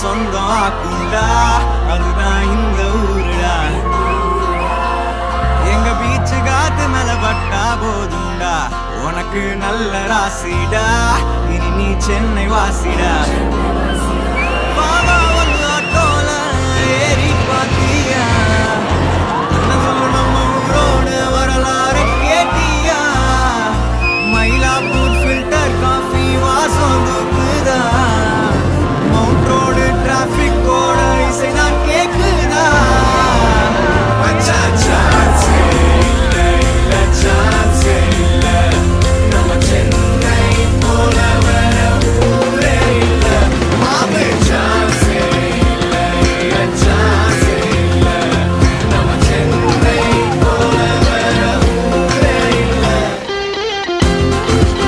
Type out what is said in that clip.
சொந்தம் ஆக்குண்டா அதுதான் இந்த ஊருடா எங்க பீச்சு காத்து மேல பட்டா போதுண்டா உனக்கு நல்ல ராசிடா இனி நீ சென்னை வாசிடா